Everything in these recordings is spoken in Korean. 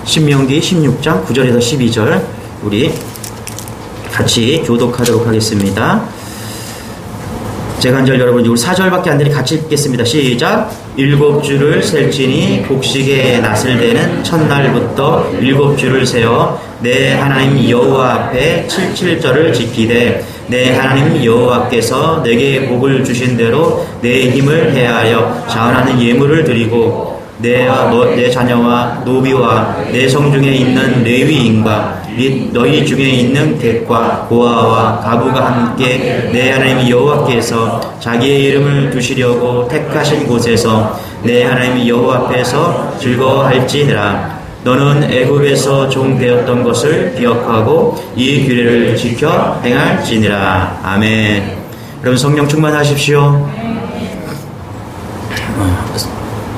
신명기 16장 9절에서 12절 우리 같이 교독하도록 하겠습니다. 제가 한 절 여러분 우리 4절밖에 안 되니 같이 읽겠습니다. 시작. 7주를 셀지니 곡식의 낫을 대는 첫날부터 7주를 세어 내 하나님 여호와 앞에 77절을 지키되 내 하나님 여호와께서 내게 복을 주신 대로 내 힘을 해하여 자원하는 예물을 드리고 내 자녀와 노비와 내 성중에 있는 레위인과 및 너희 중에 있는 객과 고아와 가부가 함께 내 하나님 여호와께서 자기의 이름을 두시려고 택하신 곳에서 내 하나님 여호와 앞에서 즐거워할지니라. 너는 애굽에서 종되었던 것을 기억하고 이 규례를 지켜 행할지니라. 아멘. 여러분 성령 충만하십시오.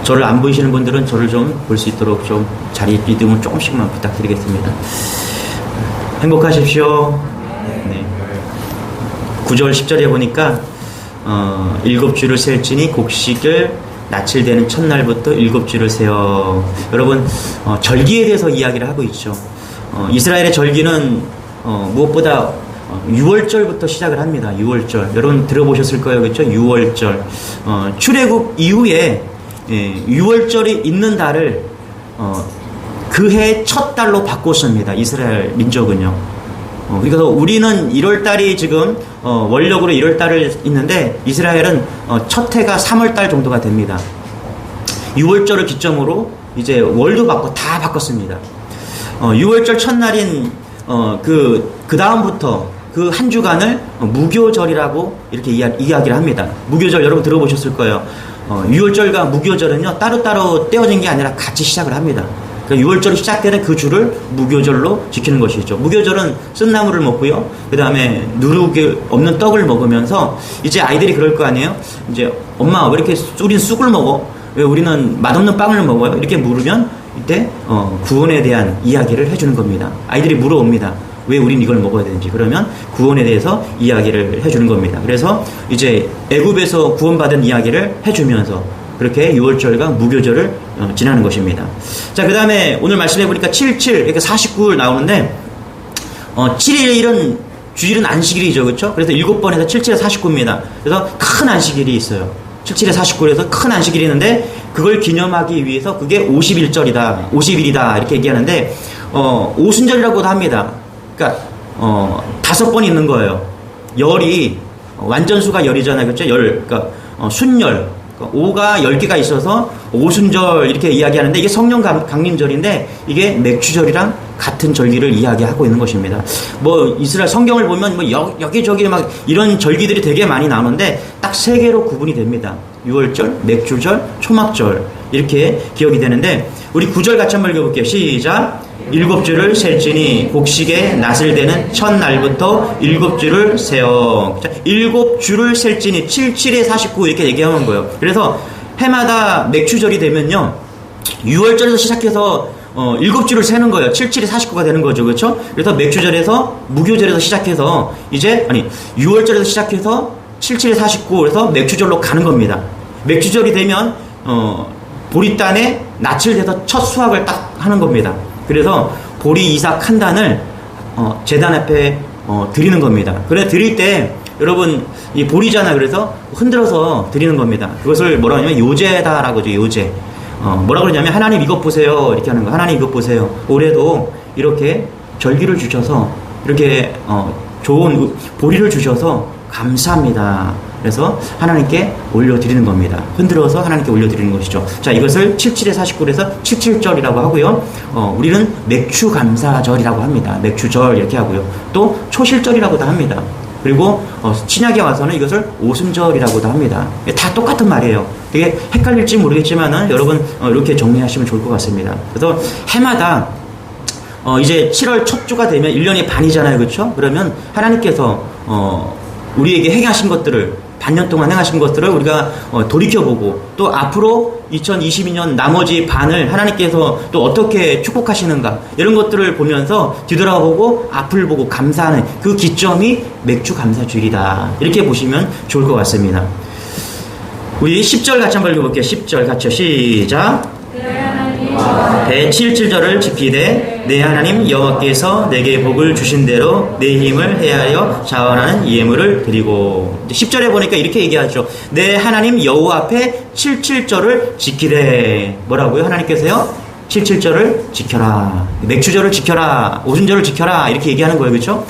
저를 안 보이시는 분들은 저를 좀 볼 수 있도록 좀 자리 비듬을 조금씩만 부탁드리겠습니다. 행복하십시오. 네. 9절 10절에 보니까 7주를 셀지니 곡식을 낯을 대는 첫날부터 7주를 세어. 여러분 절기에 대해서 이야기를 하고 있죠. 이스라엘의 절기는 무엇보다 6월절부터 시작을 합니다. 6월절 여러분 들어보셨을 거예요, 그렇죠? 6월절 출애굽 이후에 6월절이 있는 달을 그 해의 첫 달로 바꿨습니다. 이스라엘 민족은요. 그래서 우리는 1월달이 지금 원력으로 1월달을 있는데 이스라엘은 첫 해가 3월달 정도가 됩니다. 6월절을 기점으로 이제 월도 바꿔 다 바꿨습니다. 6월절 첫날인 그 다음부터 그 한 주간을 무교절이라고 이렇게 이야기를 합니다. 무교절 여러분 들어보셨을 거예요. 6월절과 무교절은요 따로따로 떼어진 게 아니라 같이 시작을 합니다. 그러니까 6월절이 시작되는 그 주를 무교절로 지키는 것이죠. 무교절은 쓴나물을 먹고요. 그 다음에 누룩이 없는 떡을 먹으면서 이제 아이들이 그럴 거 아니에요. 이제 엄마 왜 이렇게 우린 쑥을 먹어? 왜 우리는 맛없는 빵을 먹어요? 이렇게 물으면 이때 구원에 대한 이야기를 해주는 겁니다. 아이들이 물어옵니다. 왜 우린 이걸 먹어야 되는지. 그러면 구원에 대해서 이야기를 해주는 겁니다. 그래서 이제 애굽에서 구원받은 이야기를 해주면서 그렇게 6월절과 무교절을 지나는 것입니다. 자, 그 다음에 오늘 말씀해 보니까 77, 이렇게 49일 나오는데 7일은 주일은 안식일이죠, 그렇죠? 그래서 7번에서 77에 49입니다. 그래서 큰 안식일이 있어요. 77에 49에서 큰 안식일이 있는데 그걸 기념하기 위해서 그게 50일절이다, 50일이다 이렇게 얘기하는데 오순절이라고도 합니다. 그러니까 5번 있는 거예요. 열이 완전수가 열이잖아요, 그렇죠? 그러니까 순열. 5가 10개가 있어서 오순절 이렇게 이야기하는데 이게 성령 강림절인데 이게 맥주절이랑 같은 절기를 이야기하고 있는 것입니다. 뭐 이스라엘 성경을 보면 뭐 여기저기 막 이런 절기들이 되게 많이 나오는데 딱 3개로 구분이 됩니다. 6월절, 맥주절, 초막절 이렇게 기억이 되는데 우리 9절 같이 한번 읽어볼게요. 시작. 7주를 셀지니 곡식의 낫을 대는 첫날부터 7주를 세어. 7주를 셀지니 77에 49 이렇게 얘기하는 거예요. 그래서 해마다 맥주절이 되면요 6월절에서 시작해서 7주를 세는 거예요. 77에 49가 되는 거죠, 그렇죠? 그래서 맥주절에서 무교절에서 시작해서 이제 6월절에서 시작해서 77에 49 그래서 맥주절로 가는 겁니다. 맥주절이 되면 보리단에 낯을 대서 첫 수확을 딱 하는 겁니다. 그래서 보리 이삭 한 단을 제단 앞에 드리는 겁니다. 그래 드릴 때 여러분 이 보리잖아요. 그래서 흔들어서 드리는 겁니다. 그것을 뭐라고 하냐면 요제다라고 하죠. 요제. 뭐라고 그러냐면 하나님 이것 보세요 이렇게 하는 거. 하나님 이것 보세요. 올해도 이렇게 절기를 주셔서 이렇게 좋은 보리를 주셔서 감사합니다. 그래서 하나님께 올려드리는 겁니다. 흔들어서 하나님께 올려드리는 것이죠. 자, 이것을 77에 49에서 77절이라고 하고요. 우리는 맥추감사절이라고 합니다. 맥추절 이렇게 하고요. 또 초실절이라고도 합니다. 그리고 신약에 와서는 이것을 오순절이라고도 합니다. 다 똑같은 말이에요. 되게 헷갈릴지 모르겠지만은 여러분 이렇게 정리하시면 좋을 것 같습니다. 그래서 해마다 이제 7월 첫 주가 되면 1년이 반이잖아요. 그렇죠? 그러면 하나님께서 우리에게 행하신 것들을 반년 동안 행하신 것들을 우리가 돌이켜보고 또 앞으로 2022년 나머지 반을 하나님께서 또 어떻게 축복하시는가 이런 것들을 보면서 뒤돌아보고 앞을 보고 감사하는 그 기점이 맥주 감사주일이다 이렇게 보시면 좋을 것 같습니다. 우리 10절 같이 한번 읽어볼게요. 10절 같이요. 시작. 제7절을 지키되 내 하나님 여호와께서 내게 복을 주신 대로 내 힘을 헤아려 자원하는 예물을 드리고. 10절에 보니까 이렇게 얘기하죠. 내 하나님 여호와 앞에 7절을 지키되. 뭐라고요? 하나님께서요 7절을 지켜라, 맥추절을 지켜라, 오순절을 지켜라, 이렇게 얘기하는 거예요. 그렇죠?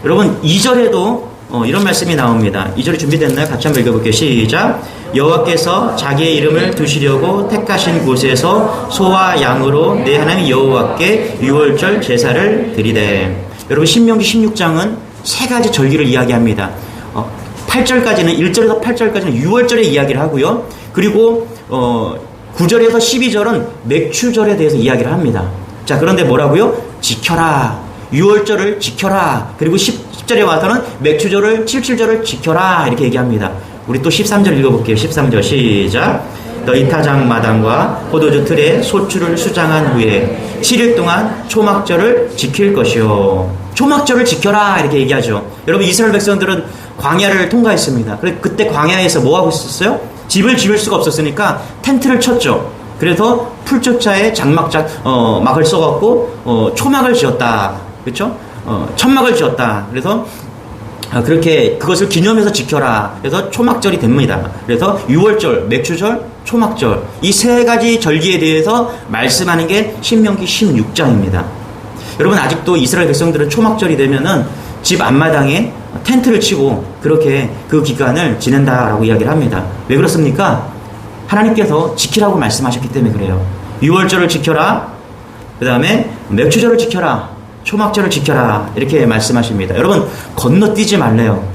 여러분 2절에도 이런 말씀이 나옵니다. 2절이 준비됐나요? 같이 한번 읽어볼게요. 시작. 여호와께서 자기의 이름을 두시려고 택하신 곳에서 소와 양으로 내 하나님 여호와께 유월절 제사를 드리되. 여러분 신명기 16장은 세 가지 절기를 이야기합니다. 8절까지는 1절에서 8절까지는 유월절의 이야기를 하고요. 그리고 9절에서 12절은 맥추절에 대해서 이야기를 합니다. 자, 그런데 뭐라고요? 지켜라. 유월절을 지켜라. 그리고 10절에 와서는 맥추절을 7절을 지켜라. 이렇게 얘기합니다. 우리 또 13절 읽어볼게요. 13절 시작. 너희 타작 마당과 포도주 틀에 소출을 수장한 후에 7일 동안 초막절을 지킬 것이요. 초막절을 지켜라. 이렇게 얘기하죠. 여러분 이스라엘 백성들은 광야를 통과했습니다. 그때 광야에서 뭐 하고 있었어요? 집을 지을 수가 없었으니까 텐트를 쳤죠. 그래서 풀조차에 막을 써갖고 초막을 지었다. 그렇죠? 천막을 지었다. 그래서 그렇게 그것을 기념해서 지켜라. 그래서 초막절이 됩니다. 그래서 유월절, 맥추절, 초막절, 이 세 가지 절기에 대해서 말씀하는 게 신명기 16장입니다. 여러분 아직도 이스라엘 백성들은 초막절이 되면은 집 앞마당에 텐트를 치고 그렇게 그 기간을 지낸다라고 이야기를 합니다. 왜 그렇습니까? 하나님께서 지키라고 말씀하셨기 때문에 그래요. 유월절을 지켜라. 그 다음에 맥추절을 지켜라. 초막절을 지켜라. 이렇게 말씀하십니다. 여러분 건너뛰지 말래요.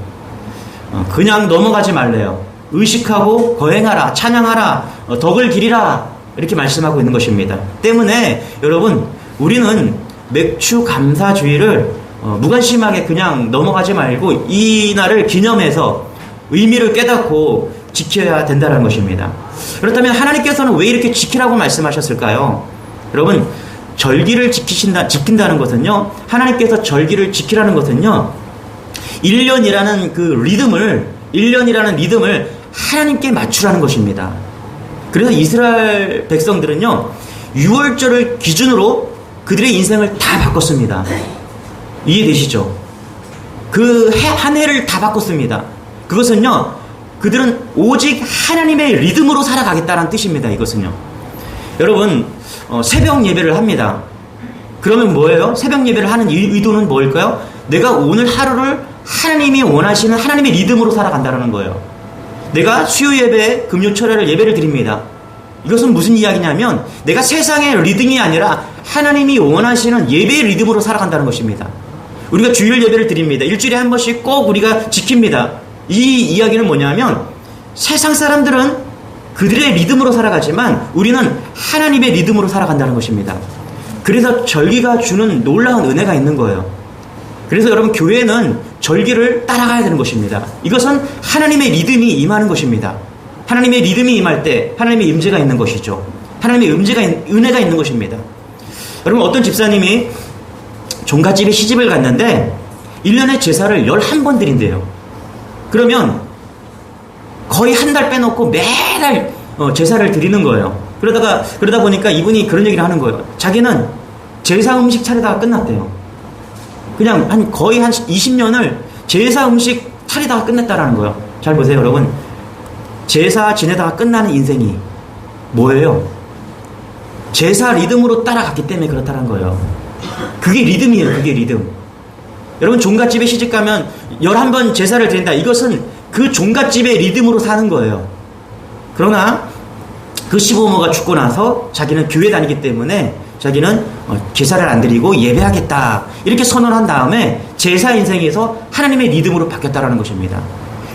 그냥 넘어가지 말래요. 의식하고 거행하라. 찬양하라. 덕을 기리라. 이렇게 말씀하고 있는 것입니다. 때문에 여러분 우리는 맥추 감사주의를 무관심하게 그냥 넘어가지 말고 이 날을 기념해서 의미를 깨닫고 지켜야 된다는 것입니다. 그렇다면 하나님께서는 왜 이렇게 지키라고 말씀하셨을까요? 여러분 절기를 지킨다는 것은요, 하나님께서 절기를 지키라는 것은요, 1년이라는 그 리듬을 하나님께 맞추라는 것입니다. 그래서 이스라엘 백성들은요 6월절을 기준으로 그들의 인생을 다 바꿨습니다. 이해되시죠? 그 한 해를 다 바꿨습니다. 그것은요 그들은 오직 하나님의 리듬으로 살아가겠다는 뜻입니다. 이것은요 여러분 새벽 예배를 합니다. 그러면 뭐예요? 새벽 예배를 하는 의도는 뭘까요? 내가 오늘 하루를 하나님이 원하시는 하나님의 리듬으로 살아간다는 거예요. 내가 수요 예배, 금요 철야를 예배를 드립니다. 이것은 무슨 이야기냐면 내가 세상의 리듬이 아니라 하나님이 원하시는 예배의 리듬으로 살아간다는 것입니다. 우리가 주일 예배를 드립니다. 일주일에 한 번씩 꼭 우리가 지킵니다. 이 이야기는 뭐냐면 세상 사람들은 그들의 리듬으로 살아가지만 우리는 하나님의 리듬으로 살아간다는 것입니다. 그래서 절기가 주는 놀라운 은혜가 있는 거예요. 그래서 여러분 교회는 절기를 따라가야 되는 것입니다. 이것은 하나님의 리듬이 임하는 것입니다. 하나님의 리듬이 임할 때 하나님의 임재가 있는 것이죠. 하나님의 은혜가 있는 것입니다. 여러분 어떤 집사님이 종갓집에 시집을 갔는데 1년에 제사를 11번 드린대요. 그러면 거의 한 달 빼놓고 매달 제사를 드리는 거예요. 그러다 보니까 이분이 그런 얘기를 하는 거예요. 자기는 제사 음식 차리다가 끝났대요. 그냥 거의 한 20년을 제사 음식 차리다가 끝냈다라는 거예요. 잘 보세요, 여러분. 제사 지내다가 끝나는 인생이 뭐예요? 제사 리듬으로 따라갔기 때문에 그렇다는 거예요. 그게 리듬이에요. 그게 리듬. 여러분 종갓집에 시집가면 11번 제사를 드린다. 이것은 그 종갓집의 리듬으로 사는 거예요. 그러나 그 시부모가 죽고 나서 자기는 교회 다니기 때문에 자기는 제사를 안 드리고 예배하겠다 이렇게 선언한 다음에 제사 인생에서 하나님의 리듬으로 바뀌었다는 것입니다.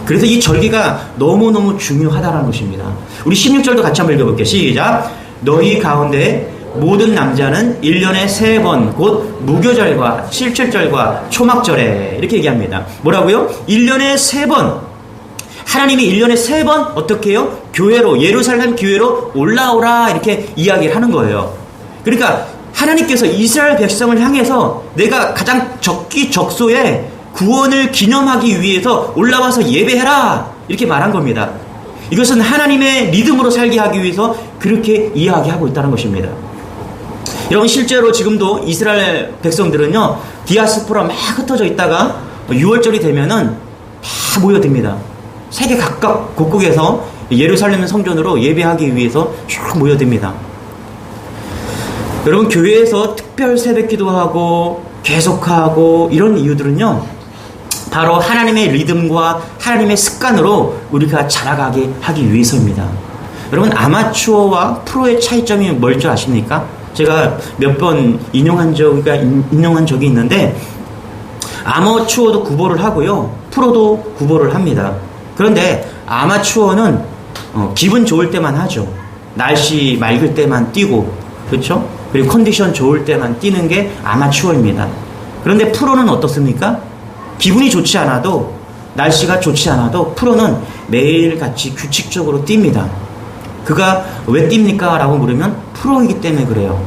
그래서 이 절기가 너무너무 중요하다는 것입니다. 우리 16절도 같이 한번 읽어볼게요. 시작. 너희 가운데 모든 남자는 1년에 3번 곧 무교절과 실칠절과 초막절에 이렇게 얘기합니다. 뭐라고요? 1년에 3번 하나님이 1년에 3번 어떻게 해요? 교회로 예루살렘 교회로 올라오라 이렇게 이야기를 하는 거예요. 그러니까 하나님께서 이스라엘 백성을 향해서 내가 가장 적기적소에 구원을 기념하기 위해서 올라와서 예배해라 이렇게 말한 겁니다. 이것은 하나님의 리듬으로 살게 하기 위해서 그렇게 이야기하고 있다는 것입니다. 여러분 실제로 지금도 이스라엘 백성들은요 디아스포라 막 흩어져 있다가 6월절이 되면은 다 모여듭니다. 세계 각각 곳곳에서 예루살렘 성전으로 예배하기 위해서 쭉 모여듭니다. 여러분 교회에서 특별 새벽 기도하고 계속하고 이런 이유들은요 바로 하나님의 리듬과 하나님의 습관으로 우리가 자라가게 하기 위해서입니다. 여러분 아마추어와 프로의 차이점이 뭘 줄 아십니까? 제가 몇 번 인용한 적이 있는데 아마추어도 구보를 하고요 프로도 구보를 합니다. 그런데 아마추어는 기분 좋을 때만 하죠. 날씨 맑을 때만 뛰고, 그렇죠? 그리고 컨디션 좋을 때만 뛰는 게 아마추어입니다. 그런데 프로는 어떻습니까? 기분이 좋지 않아도, 날씨가 좋지 않아도 프로는 매일같이 규칙적으로 뜁니다. 그가 왜 뜁니까? 라고 물으면 프로이기 때문에 그래요.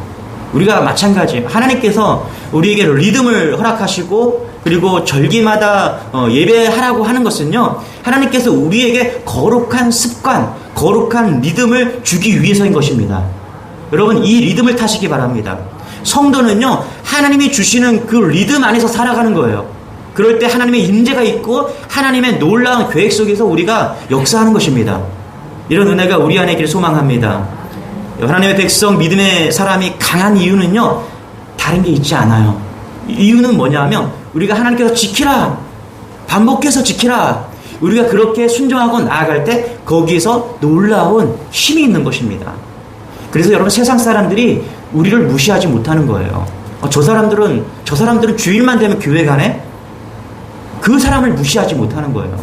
우리가 마찬가지예요. 하나님께서 우리에게 리듬을 허락하시고 그리고 절기마다 예배하라고 하는 것은요 하나님께서 우리에게 거룩한 습관, 거룩한 리듬을 주기 위해서인 것입니다. 여러분 이 리듬을 타시기 바랍니다. 성도는요 하나님이 주시는 그 리듬 안에서 살아가는 거예요. 그럴 때 하나님의 임재가 있고 하나님의 놀라운 계획 속에서 우리가 역사하는 것입니다. 이런 은혜가 우리 안에 있기를 소망합니다. 하나님의 백성 믿음의 사람이 강한 이유는요 다른 게 있지 않아요. 이유는 뭐냐 하면 우리가 하나님께서 지키라, 반복해서 지키라, 우리가 그렇게 순종하고 나아갈 때 거기에서 놀라운 힘이 있는 것입니다. 그래서 여러분 세상 사람들이 우리를 무시하지 못하는 거예요. 저 사람들은 주일만 되면 교회 가네? 그 사람을 무시하지 못하는 거예요.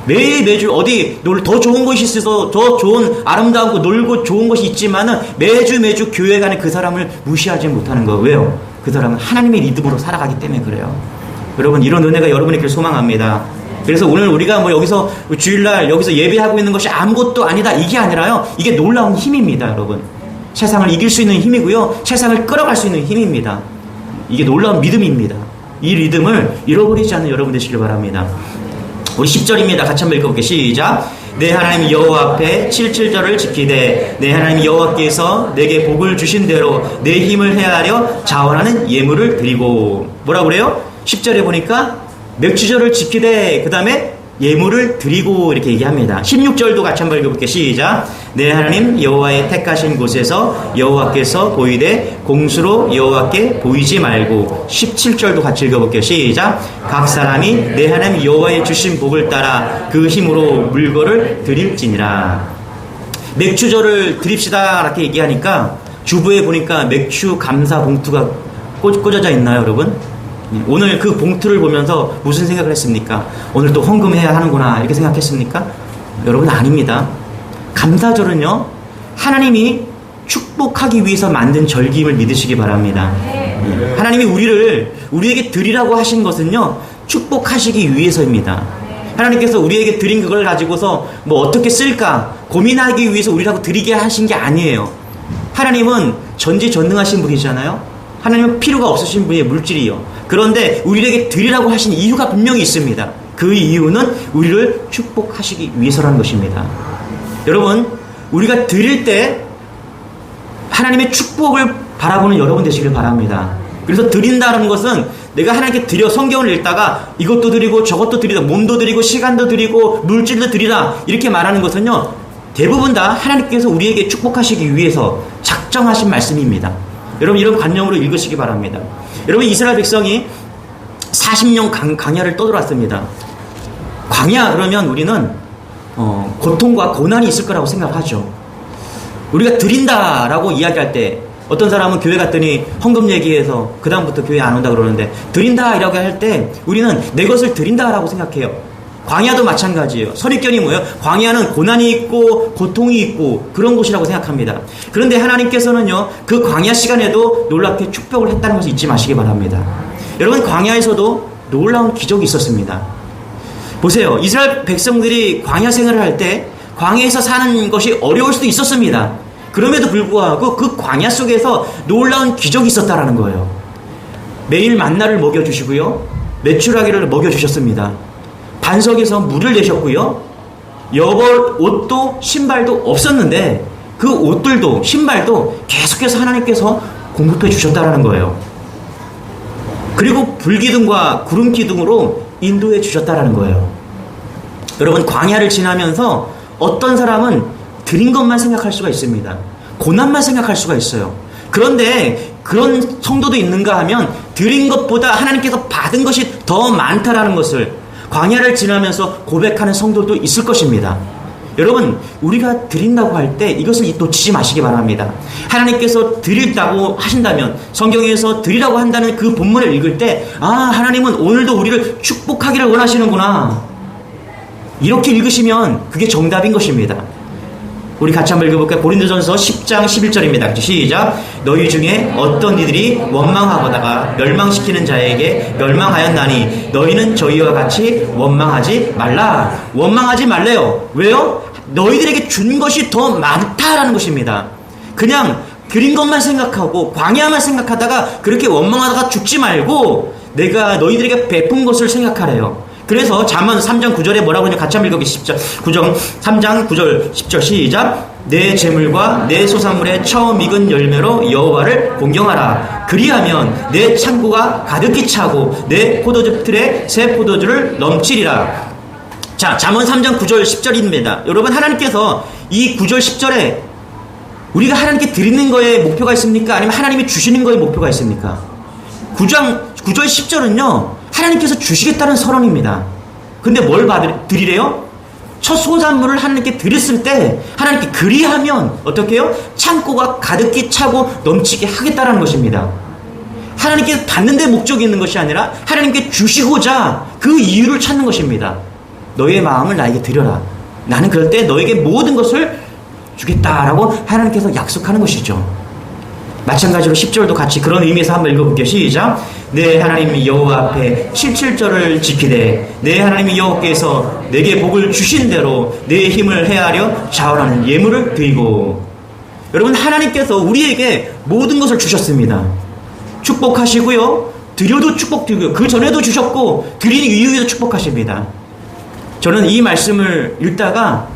매주 어디 더 좋은 곳이 있어서 더 좋은 아름다운 놀고 좋은 곳이 있지만은 매주 교회 가는 그 사람을 무시하지 못하는 거예요. 왜요? 그 사람은 하나님의 리듬으로 살아가기 때문에 그래요. 여러분 이런 은혜가 여러분에게 소망합니다. 그래서 오늘 우리가 여기서 주일날 여기서 예배하고 있는 것이 아무것도 아니다 이게 아니라요 이게 놀라운 힘입니다. 여러분 세상을 이길 수 있는 힘이고요 세상을 끌어갈 수 있는 힘입니다. 이게 놀라운 믿음입니다. 이 리듬을 잃어버리지 않는 여러분 되시길 바랍니다. 우리 10절입니다. 같이 한번 읽어볼게요. 시작. 내 하나님 여호와 앞에 77절을 지키되 내 하나님 여호와께서 내게 복을 주신 대로 내 힘을 헤아려 자원하는 예물을 드리고 뭐라고 그래요? 10절에 보니까 맥주절을 지키되 그 다음에 예물을 드리고 이렇게 얘기합니다. 16절도 같이 한번 읽어볼게요. 시작. 내 하나님 여호와의 택하신 곳에서 여호와께서 보이되 공수로 여호와께 보이지 말고 17절도 같이 읽어볼게요. 시작. 각 사람이 내 하나님 여호와의 주신 복을 따라 그 힘으로 물건을 드릴지니라. 맥주절을 드립시다 이렇게 얘기하니까 주부에 보니까 맥주 감사 봉투가 꽂아져 있나요 여러분? 오늘 그 봉투를 보면서 무슨 생각을 했습니까? 오늘 또 헌금해야 하는구나 이렇게 생각했습니까? 여러분 아닙니다. 감사절은요 하나님이 축복하기 위해서 만든 절기임을 믿으시기 바랍니다. 하나님이 우리에게 드리라고 하신 것은요 축복하시기 위해서입니다. 하나님께서 우리에게 드린 그걸 가지고서 어떻게 쓸까 고민하기 위해서 우리라고 드리게 하신 게 아니에요. 하나님은 전지전능하신 분이잖아요. 하나님은 필요가 없으신 분이에요. 물질이요. 그런데 우리에게 드리라고 하신 이유가 분명히 있습니다. 그 이유는 우리를 축복하시기 위해서라는 것입니다. 여러분 우리가 드릴 때 하나님의 축복을 바라보는 여러분 되시길 바랍니다. 그래서 드린다는 것은 내가 하나님께 드려 성경을 읽다가 이것도 드리고 저것도 드리다 몸도 드리고 시간도 드리고 물질도 드리라 이렇게 말하는 것은요 대부분 다 하나님께서 우리에게 축복하시기 위해서 작정하신 말씀입니다. 여러분 이런 관념으로 읽으시기 바랍니다. 여러분 이스라엘 백성이 40년 광야를 떠돌았습니다. 광야 그러면 우리는 고통과 고난이 있을 거라고 생각하죠. 우리가 드린다라고 이야기할 때 어떤 사람은 교회 갔더니 헌금 얘기해서 그 다음부터 교회 안 온다 그러는데 드린다라고 할 때 우리는 내 것을 드린다라고 생각해요. 광야도 마찬가지예요. 선입견이 뭐예요? 광야는 고난이 있고 고통이 있고 그런 곳이라고 생각합니다. 그런데 하나님께서는요 그 광야 시간에도 놀랍게 축복을 했다는 것을 잊지 마시기 바랍니다. 여러분 광야에서도 놀라운 기적이 있었습니다. 보세요. 이스라엘 백성들이 광야 생활을 할 때 광야에서 사는 것이 어려울 수도 있었습니다. 그럼에도 불구하고 그 광야 속에서 놀라운 기적이 있었다라는 거예요. 매일 만나를 먹여주시고요 메추라기를 먹여주셨습니다. 반석에서 물을 내셨고요 여벌 옷도 신발도 없었는데 그 옷들도 신발도 계속해서 하나님께서 공급해 주셨다라는 거예요. 그리고 불기둥과 구름기둥으로 인도해 주셨다라는 거예요. 여러분, 광야를 지나면서 어떤 사람은 드린 것만 생각할 수가 있습니다. 고난만 생각할 수가 있어요. 그런데 그런 성도도 있는가 하면 드린 것보다 하나님께서 받은 것이 더 많다라는 것을 광야를 지나면서 고백하는 성도도 있을 것입니다. 여러분, 우리가 드린다고 할 때 이것을 놓치지 마시기 바랍니다. 하나님께서 드린다고 하신다면, 성경에서 드리라고 한다는 그 본문을 읽을 때, 아, 하나님은 오늘도 우리를 축복하기를 원하시는구나, 이렇게 읽으시면 그게 정답인 것입니다. 우리 같이 한번 읽어볼까요? 고린도전서 10장 11절입니다. 시작. 너희 중에 어떤 이들이 원망하거다가 멸망시키는 자에게 멸망하였나니 너희는 저희와 같이 원망하지 말라. 원망하지 말래요. 왜요? 너희들에게 준 것이 더 많다라는 것입니다. 그냥 드린 것만 생각하고 광야만 생각하다가 그렇게 원망하다가 죽지 말고 내가 너희들에게 베푼 것을 생각하래요. 그래서 잠언 3장 9절에 뭐라고 하냐, 같이 한번 읽어보십시오. 3장 9절 10절 시작. 내 재물과 내 소산물의 처음 익은 열매로 여호와를 공경하라. 그리하면 내 창고가 가득히 차고 내 포도즙 틀에 새 포도주를 넘치리라. 자, 잠언 3장 9절 10절입니다. 여러분, 하나님께서 이 9절 10절에 우리가 하나님께 드리는 거에 목표가 있습니까? 아니면 하나님이 주시는 거에 목표가 있습니까? 9절 10절은요 하나님께서 주시겠다는 선언입니다. 근데 뭘 드리래요? 첫 소산물을 하나님께 드렸을 때 하나님께 그리하면 어떻게 해요? 창고가 가득히 차고 넘치게 하겠다라는 것입니다. 하나님께 받는 데 목적이 있는 것이 아니라 하나님께 주시고자 그 이유를 찾는 것입니다. 너의 마음을 나에게 드려라. 나는 그럴 때 너에게 모든 것을 주겠다라고 하나님께서 약속하는 것이죠. 마찬가지로 10절도 같이 그런 의미에서 한번 읽어볼게요. 시작. 내 하나님 여호와 앞에 7절을 지키되 내 하나님 여호와께서 내게 복을 주신 대로 내 힘을 헤아려 자원하는 예물을 드리고. 여러분, 하나님께서 우리에게 모든 것을 주셨습니다. 축복하시고요, 드려도 축복드리고요, 그 전에도 주셨고 드리는 이후에도 축복하십니다. 저는 이 말씀을 읽다가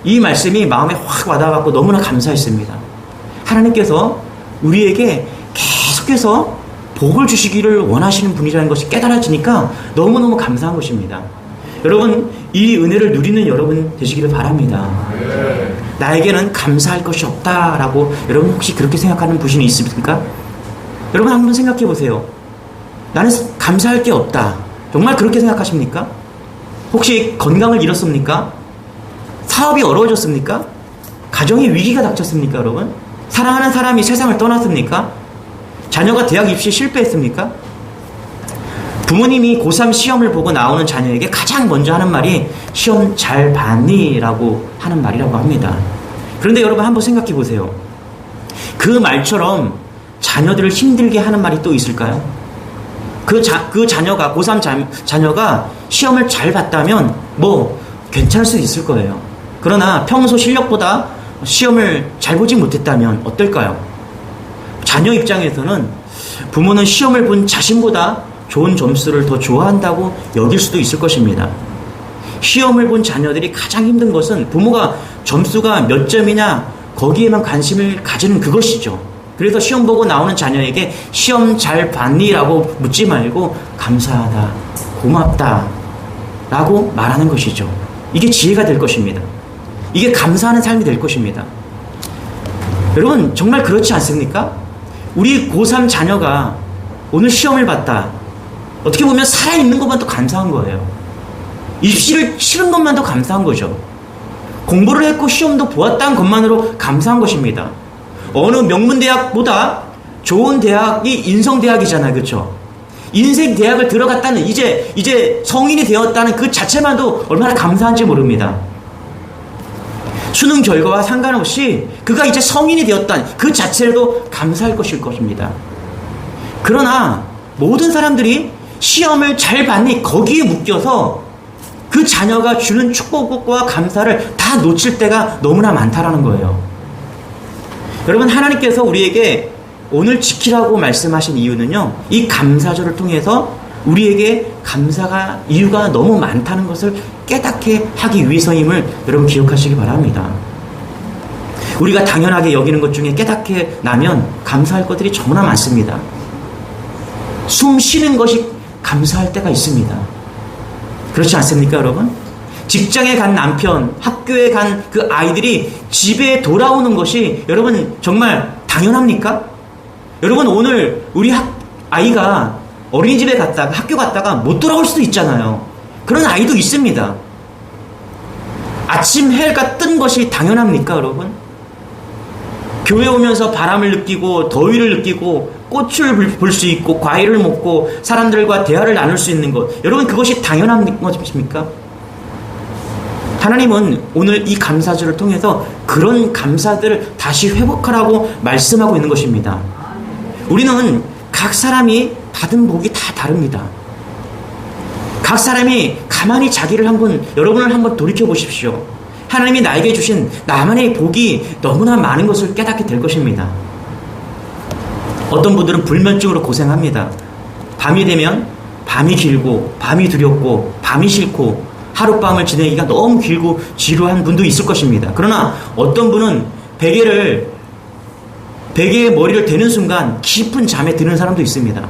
이 말씀이 마음에 확 와닿아갖고 너무나 감사했습니다. 하나님께서 우리에게 계속해서 복을 주시기를 원하시는 분이라는 것이 깨달아지니까 너무너무 감사한 것입니다. 여러분, 이 은혜를 누리는 여러분 되시기를 바랍니다. 나에게는 감사할 것이 없다라고 여러분 혹시 그렇게 생각하는 분이 있습니까? 여러분, 한번 생각해 보세요. 나는 감사할 게 없다. 정말 그렇게 생각하십니까? 혹시 건강을 잃었습니까? 사업이 어려워졌습니까? 가정의 위기가 닥쳤습니까, 여러분? 사랑하는 사람이 세상을 떠났습니까? 자녀가 대학 입시 실패했습니까? 부모님이 고3 시험을 보고 나오는 자녀에게 가장 먼저 하는 말이 시험 잘 봤니? 라고 하는 말이라고 합니다. 그런데 여러분, 한번 생각해 보세요. 그 말처럼 자녀들을 힘들게 하는 말이 또 있을까요? 그 자녀가, 고3 자녀가 시험을 잘 봤다면 뭐 괜찮을 수도 있을 거예요. 그러나 평소 실력보다 시험을 잘 보지 못했다면 어떨까요? 자녀 입장에서는 부모는 시험을 본 자신보다 좋은 점수를 더 좋아한다고 여길 수도 있을 것입니다. 시험을 본 자녀들이 가장 힘든 것은 부모가 점수가 몇 점이냐 거기에만 관심을 가지는 그것이죠. 그래서 시험 보고 나오는 자녀에게 시험 잘 봤니? 라고 묻지 말고 감사하다, 고맙다 라고 말하는 것이죠. 이게 지혜가 될 것입니다. 이게 감사하는 삶이 될 것입니다. 여러분, 정말 그렇지 않습니까? 우리 고3 자녀가 오늘 시험을 봤다. 어떻게 보면 살아있는 것만 더 감사한 거예요. 입시를 치른 것만 더 감사한 거죠. 공부를 했고 시험도 보았다는 것만으로 감사한 것입니다. 어느 명문대학보다 좋은 대학이 인성대학이잖아요. 그렇죠? 인생 대학을 들어갔다는, 이제 성인이 되었다는 그 자체만도 얼마나 감사한지 모릅니다. 수능 결과와 상관없이 그가 이제 성인이 되었다는 그 자체로도 감사할 것일 것입니다. 그러나 모든 사람들이 시험을 잘 봤니? 거기에 묶여서 그 자녀가 주는 축복과 감사를 다 놓칠 때가 너무나 많다라는 거예요. 여러분, 하나님께서 우리에게 오늘 지키라고 말씀하신 이유는요, 이 감사절을 통해서 우리에게 감사가 이유가 너무 많다는 것을 깨닫게 하기 위해서임을 여러분 기억하시기 바랍니다. 우리가 당연하게 여기는 것 중에 깨닫게 나면 감사할 것들이 너무나 많습니다. 숨 쉬는 것이 감사할 때가 있습니다. 그렇지 않습니까, 여러분? 직장에 간 남편, 학교에 간 그 아이들이 집에 돌아오는 것이 여러분 정말 당연합니까? 여러분, 오늘 우리 아이가 어린이집에 갔다가 학교 갔다가 못 돌아올 수도 있잖아요. 그런 아이도 있습니다. 아침 해가 뜬 것이 당연합니까, 여러분? 교회 오면서 바람을 느끼고 더위를 느끼고 꽃을 볼 수 있고 과일을 먹고 사람들과 대화를 나눌 수 있는 것, 여러분 그것이 당연한 것입니까? 하나님은 오늘 이 감사절을 통해서 그런 감사들을 다시 회복하라고 말씀하고 있는 것입니다. 우리는 각 사람이 받은 복이 다 다릅니다. 각 사람이 가만히 자기를 여러분을 한번 돌이켜 보십시오. 하나님이 나에게 주신 나만의 복이 너무나 많은 것을 깨닫게 될 것입니다. 어떤 분들은 불면증으로 고생합니다. 밤이 되면 밤이 길고 밤이 두렵고 밤이 싫고 하룻밤을 지내기가 너무 길고 지루한 분도 있을 것입니다. 그러나 어떤 분은 베개에 머리를 대는 순간 깊은 잠에 드는 사람도 있습니다.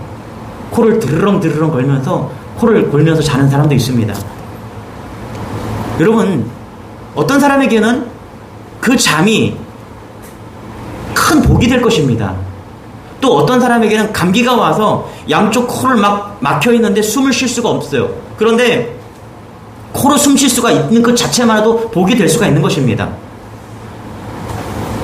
코를 드르렁 걸면서 코를 골면서 자는 사람도 있습니다. 여러분, 어떤 사람에게는 그 잠이 큰 복이 될 것입니다. 또 어떤 사람에게는 감기가 와서 양쪽 코를 막 막혀 있는데 숨을 쉴 수가 없어요. 그런데 코로 숨 쉴 수가 있는 그 자체만으로도 복이 될 수가 있는 것입니다.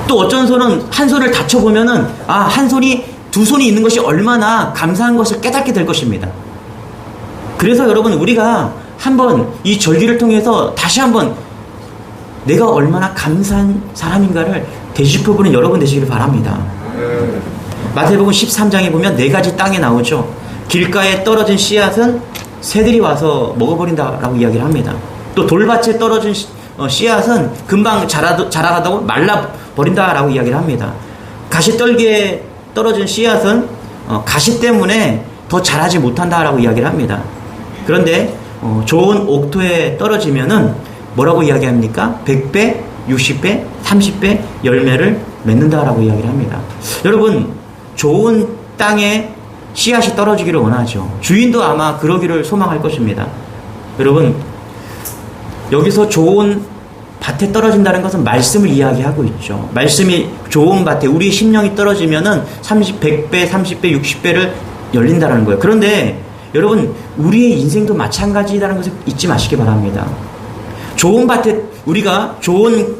또 어떤 손은 한 손을 다쳐보면은 한 손이 두 손이 있는 것이 얼마나 감사한 것을 깨닫게 될 것입니다. 그래서 여러분, 우리가 한번 이 절기를 통해서 다시 한번 내가 얼마나 감사한 사람인가를 되짚어보는 여러분 되시기를 바랍니다. 마태복음 13장에 보면 4가지 땅에 나오죠. 길가에 떨어진 씨앗은 새들이 와서 먹어버린다라고 이야기를 합니다. 또 돌밭에 떨어진 씨앗은 금방 자라가다고 말라버린다라고 이야기를 합니다. 가시떨기에 떨어진 씨앗은 가시 때문에 더 자라지 못한다라고 이야기를 합니다. 그런데 좋은 옥토에 떨어지면은 뭐라고 이야기합니까? 100배, 60배, 30배 열매를 맺는다라고 이야기를 합니다. 여러분, 좋은 땅에 씨앗이 떨어지기를 원하죠. 주인도 아마 그러기를 소망할 것입니다. 여러분, 여기서 좋은 밭에 떨어진다는 것은 말씀을 이야기하고 있죠. 말씀이 좋은 밭에 우리의 심령이 떨어지면은 100배, 30배, 60배를 열린다는 거예요. 그런데 여러분, 우리의 인생도 마찬가지라는 것을 잊지 마시기 바랍니다. 우리가 좋은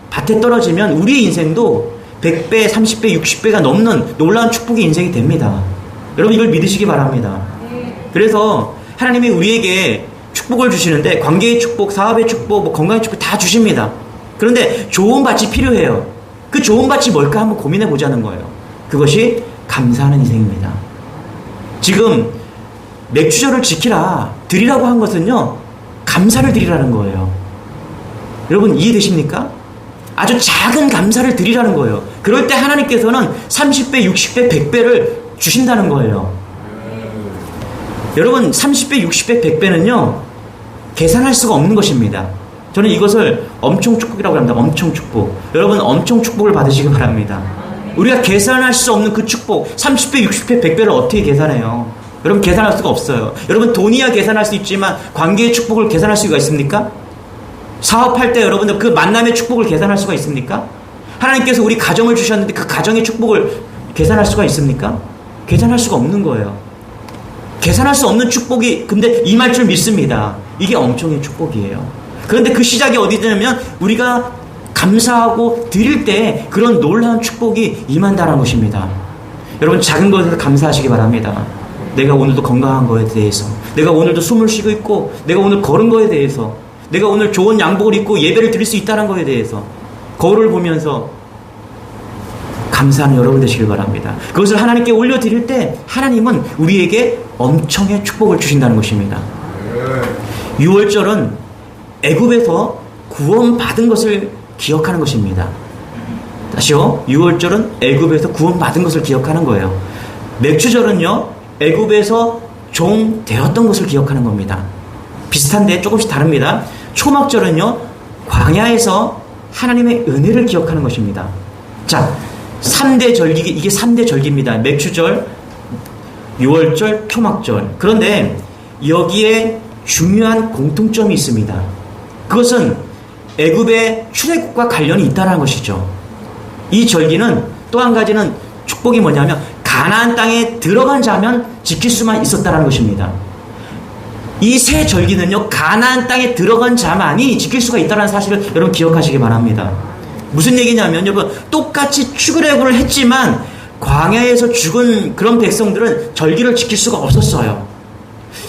밭에 떨어지면 우리의 인생도 100배, 30배, 60배가 넘는 놀라운 축복의 인생이 됩니다. 여러분, 이걸 믿으시기 바랍니다. 그래서 하나님이 우리에게 축복을 주시는데 관계의 축복, 사업의 축복, 건강의 축복 다 주십니다. 그런데 좋은 밭이 필요해요. 그 좋은 밭이 뭘까 한번 고민해 보자는 거예요. 그것이 감사하는 인생입니다. 지금 맥주절을 지키라, 드리라고 한 것은요, 감사를 드리라는 거예요. 여러분, 이해되십니까? 아주 작은 감사를 드리라는 거예요. 그럴 때 하나님께서는 30배, 60배, 100배를 주신다는 거예요. 여러분, 30배, 60배, 100배는요 계산할 수가 없는 것입니다. 저는 이것을 엄청 축복이라고 합니다. 엄청 축복. 여러분, 엄청 축복을 받으시기 바랍니다. 우리가 계산할 수 없는 그 축복, 30배, 60배, 100배를 어떻게 계산해요? 여러분, 계산할 수가 없어요. 여러분, 돈이야 계산할 수 있지만 관계의 축복을 계산할 수가 있습니까? 사업할 때 여러분들 그 만남의 축복을 계산할 수가 있습니까? 하나님께서 우리 가정을 주셨는데 그 가정의 축복을 계산할 수가 있습니까? 계산할 수가 없는 거예요. 계산할 수 없는 축복이 근데 임할 줄 믿습니다. 이게 엄청난 축복이에요. 그런데 그 시작이 어디냐면 우리가 감사하고 드릴 때 그런 놀라운 축복이 임한다는 것입니다. 여러분, 작은 것에서 감사하시기 바랍니다. 내가 오늘도 건강한 거에 대해서, 내가 오늘도 숨을 쉬고 있고, 내가 오늘 걸은 거에 대해서, 내가 오늘 좋은 양복을 입고 예배를 드릴 수 있다는 거에 대해서 거울을 보면서 감사하는 여러분 되시길 바랍니다. 그것을 하나님께 올려드릴 때 하나님은 우리에게 엄청의 축복을 주신다는 것입니다. 6월절은 애굽에서 구원받은 것을 기억하는 것입니다. 다시요. 6월절은 애굽에서 구원받은 것을 기억하는 거예요. 맥주절은요, 애굽에서 종 되었던 것을 기억하는 겁니다. 비슷한데 조금씩 다릅니다. 초막절은요, 광야에서 하나님의 은혜를 기억하는 것입니다. 자, 3대 절기, 이게 3대 절기입니다. 맥추절, 유월절, 표막절. 그런데 여기에 중요한 공통점이 있습니다. 그것은 애굽의 출애굽과 관련이 있다는 것이죠. 이 절기는 또 한 가지는 축복이 뭐냐면 가나안 땅에 들어간 자면 지킬 수만 있었다는 것입니다. 이 세 절기는요, 가나안 땅에 들어간 자만이 지킬 수가 있다는 사실을 여러분 기억하시기 바랍니다. 무슨 얘기냐면 여러분, 똑같이 출애굽을 했지만 광야에서 죽은 그런 백성들은 절기를 지킬 수가 없었어요.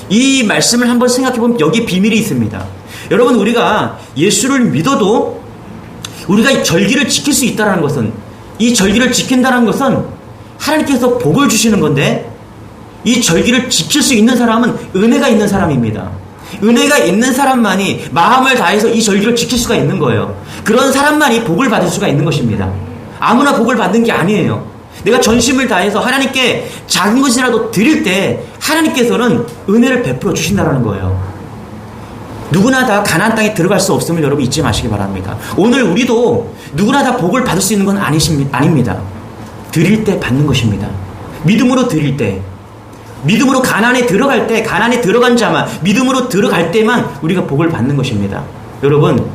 이 말씀을 한번 생각해보면 여기 비밀이 있습니다. 여러분, 우리가 예수를 믿어도 우리가 절기를 지킬 수 있다는 것은, 이 절기를 지킨다는 것은 하나님께서 복을 주시는 건데, 이 절기를 지킬 수 있는 사람은 은혜가 있는 사람입니다. 은혜가 있는 사람만이 마음을 다해서 이 절기를 지킬 수가 있는 거예요. 그런 사람만이 복을 받을 수가 있는 것입니다. 아무나 복을 받는 게 아니에요. 내가 전심을 다해서 하나님께 작은 것이라도 드릴 때 하나님께서는 은혜를 베풀어 주신다는 거예요. 누구나 다 가나안 땅에 들어갈 수 없음을 여러분 잊지 마시기 바랍니다. 오늘 우리도 누구나 다 복을 받을 수 있는 건 아닙니다. 드릴 때 받는 것입니다. 믿음으로 드릴 때, 믿음으로 가나안에 들어갈 때, 가나안에 들어간 자만, 믿음으로 들어갈 때만 우리가 복을 받는 것입니다. 여러분,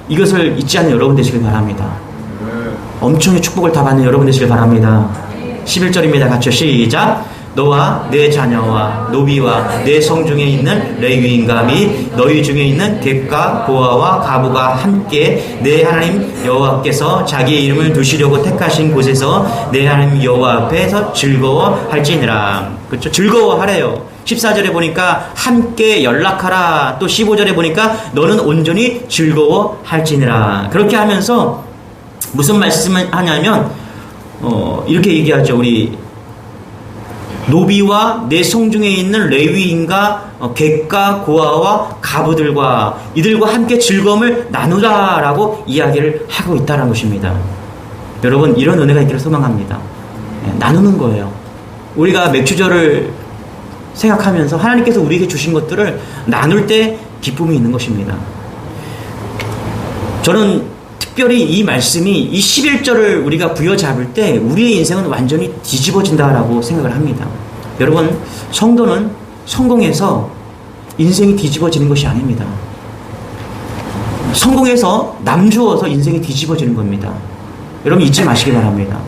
이것을 잊지 않는 여러분 되시길 바랍니다. 엄청의 축복을 다 받는 여러분 되시길 바랍니다. 11절입니다. 같이 시작. 너와 내 자녀와 노비와 내 성중에 있는 레위인과 및 너희 중에 있는 객과 고아와 가부가 함께 내 하나님 여호와께서 자기의 이름을 두시려고 택하신 곳에서 내 하나님 여호와 앞에서 즐거워할지니라. 그렇죠? 즐거워하래요. 14절에 보니까 함께 연락하라. 또 15절에 보니까 너는 온전히 즐거워할지니라. 그렇게 하면서 무슨 말씀을 하냐면 이렇게 얘기하죠. 우리 노비와 내 성중에 있는 레위인과 객과 고아와 가부들과 이들과 함께 즐거움을 나누라라고 이야기를 하고 있다는 것입니다. 여러분, 이런 은혜가 있기를 소망합니다. 나누는 거예요. 우리가 맥주절을 생각하면서 하나님께서 우리에게 주신 것들을 나눌 때 기쁨이 있는 것입니다. 저는 특별히 이 말씀이 이 11절을 우리가 부여잡을 때 우리의 인생은 완전히 뒤집어진다라고 생각을 합니다. 여러분, 성도는 성공해서 인생이 뒤집어지는 것이 아닙니다. 성공해서 남 주어서 인생이 뒤집어지는 겁니다. 여러분, 잊지 마시기 바랍니다.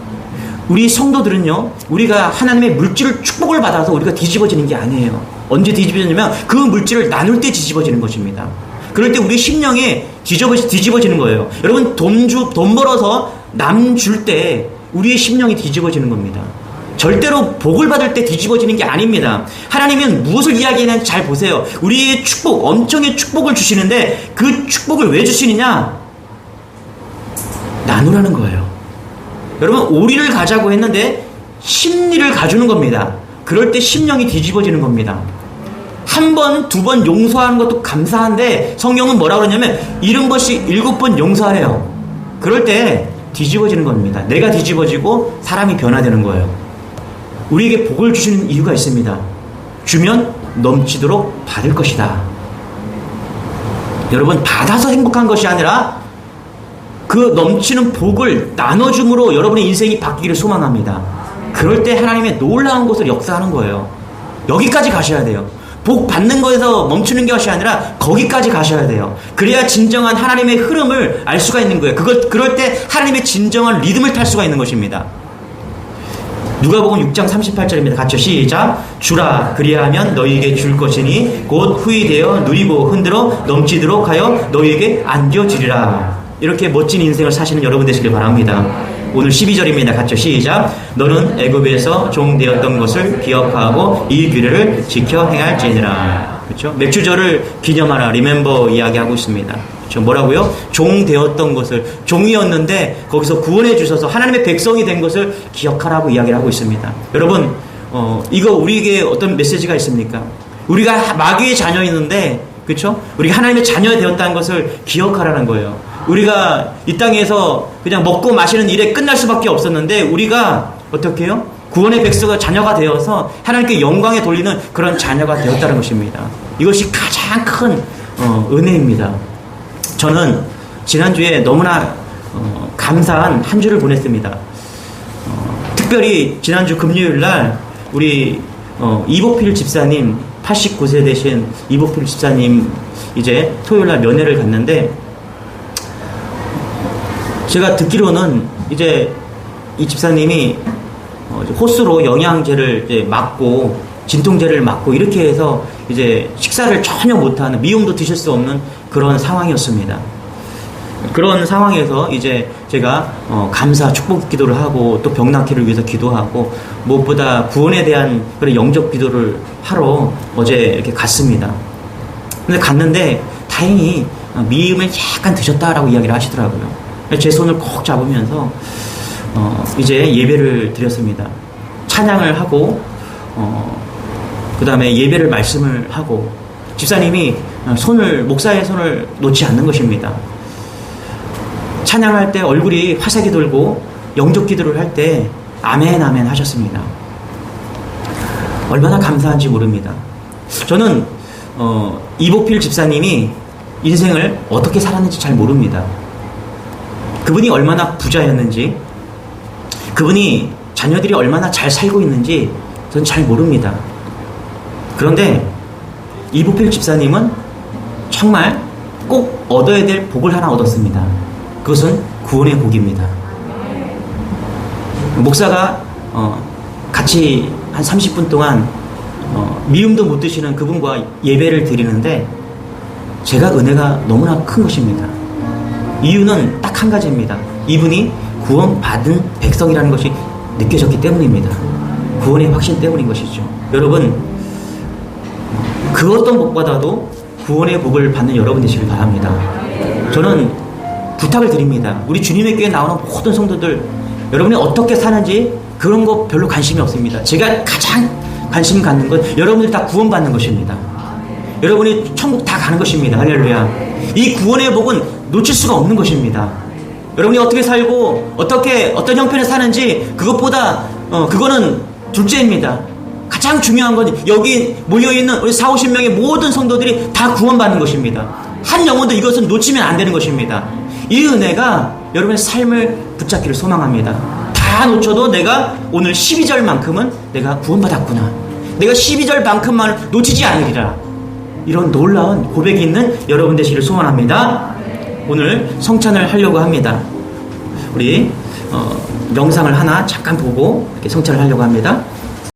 우리 성도들은요, 우리가 하나님의 물질을 축복을 받아서 우리가 뒤집어지는 게 아니에요. 언제 뒤집어지냐면 그 물질을 나눌 때 뒤집어지는 것입니다. 그럴 때 우리 심령이 뒤집어지는 거예요. 여러분, 돈 벌어서 남 줄 때 우리의 심령이 뒤집어지는 겁니다. 절대로 복을 받을 때 뒤집어지는 게 아닙니다. 하나님은 무엇을 이야기하는지 잘 보세요. 우리의 축복, 엄청의 축복을 주시는데 그 축복을 왜 주시느냐? 나누라는 거예요. 여러분, 오리를 가자고 했는데 십리를 가주는 겁니다. 그럴 때 심령이 뒤집어지는 겁니다. 한 번, 두 번 용서하는 것도 감사한데 성경은 뭐라고 그러냐면 70번씩 7번 용서하래요. 그럴 때 뒤집어지는 겁니다. 내가 뒤집어지고 사람이 변화되는 거예요. 우리에게 복을 주시는 이유가 있습니다. 주면 넘치도록 받을 것이다. 여러분, 받아서 행복한 것이 아니라 그 넘치는 복을 나눠줌으로 여러분의 인생이 바뀌기를 소망합니다. 그럴 때 하나님의 놀라운 것을 역사하는 거예요. 여기까지 가셔야 돼요. 복 받는 거에서 멈추는 것이 아니라 거기까지 가셔야 돼요. 그래야 진정한 하나님의 흐름을 알 수가 있는 거예요. 그럴 때 하나님의 진정한 리듬을 탈 수가 있는 것입니다. 누가복음 6장 38절입니다. 같이 시작. 주라, 그리하면 너희에게 줄 것이니 곧 후이되어 누리고 흔들어 넘치도록 하여 너희에게 안겨주리라. 이렇게 멋진 인생을 사시는 여러분 되시길 바랍니다. 오늘 12절입니다. 같이 시작. 너는 애굽에서 종 되었던 것을 기억하고 이 규례를 지켜 행할지니라. 그렇죠? 맥주절을 기념하라. 리멤버 이야기하고 있습니다. 그렇죠? 뭐라고요? 종 되었던 것을, 종이었는데 거기서 구원해 주셔서 하나님의 백성이 된 것을 기억하라고 이야기를 하고 있습니다. 여러분, 이거 우리에게 어떤 메시지가 있습니까? 우리가 마귀의 자녀였는데, 그렇죠? 우리가 하나님의 자녀가 되었다는 것을 기억하라는 거예요. 우리가 이 땅에서 그냥 먹고 마시는 일에 끝날 수밖에 없었는데 우리가 어떻게 해요? 구원의 백성의 자녀가 되어서 하나님께 영광에 돌리는 그런 자녀가 되었다는 것입니다. 이것이 가장 큰 은혜입니다. 저는 지난주에 너무나 감사한 한 주를 보냈습니다. 특별히 지난주 금요일 날 우리 이보필 집사님, 89세 되신 이보필 집사님 이제 토요일 날 면회를 갔는데, 제가 듣기로는 이제 이 집사님이 호수로 영양제를 이제 맞고 진통제를 맞고 이렇게 해서 이제 식사를 전혀 못하는, 미용도 드실 수 없는 그런 상황이었습니다. 그런 상황에서 이제 제가 감사 축복 기도를 하고 또 병 낫기를 위해서 기도하고 무엇보다 구원에 대한 그런 영적 기도를 하러 어제 이렇게 갔습니다. 근데 갔는데 다행히 미음을 약간 드셨다라고 이야기를 하시더라고요. 제 손을 꼭 잡으면서 이제 예배를 드렸습니다. 찬양을 하고 그 다음에 예배를 말씀을 하고, 집사님이 목사의 손을 놓지 않는 것입니다. 찬양할 때 얼굴이 화색이 돌고 영적 기도를 할 때 아멘 아멘 하셨습니다. 얼마나 감사한지 모릅니다. 저는 이보필 집사님이 인생을 어떻게 살았는지 잘 모릅니다. 그분이 얼마나 부자였는지, 그분이 자녀들이 얼마나 잘 살고 있는지 저는 잘 모릅니다. 그런데 이보필 집사님은 정말 꼭 얻어야 될 복을 하나 얻었습니다. 그것은 구원의 복입니다. 목사가 같이 한 30분 동안 미움도 못 드시는 그분과 예배를 드리는데 제가 은혜가 너무나 큰 것입니다. 이유는 딱 한 가지입니다. 이분이 구원받은 백성이라는 것이 느껴졌기 때문입니다. 구원의 확신 때문인 것이죠. 여러분, 그 어떤 복보다도 구원의 복을 받는 여러분 되시길 바랍니다. 저는 부탁을 드립니다. 우리 주님의 교회에 나오는 모든 성도들, 여러분이 어떻게 사는지 그런 거 별로 관심이 없습니다. 제가 가장 관심 갖는 건 여러분들이 다 구원받는 것입니다. 여러분이 천국 다 가는 것입니다. 할렐루야. 이 구원의 복은 놓칠 수가 없는 것입니다. 여러분이 어떻게 살고 어떤 형편에 사는지 그것보다 그거는 둘째입니다. 가장 중요한 건 여기 모여있는 우리 40-50명의 모든 성도들이 다 구원받는 것입니다. 한 영혼도 이것은 놓치면 안 되는 것입니다. 이 은혜가 여러분의 삶을 붙잡기를 소망합니다. 다 놓쳐도 내가 오늘 12절만큼은 내가 구원받았구나, 내가 12절만큼만 놓치지 않으리라, 이런 놀라운 고백이 있는 여러분 되시기를 소원합니다. 오늘 성찬을 하려고 합니다. 우리 영상을 하나 잠깐 보고 이렇게 성찬을 하려고 합니다.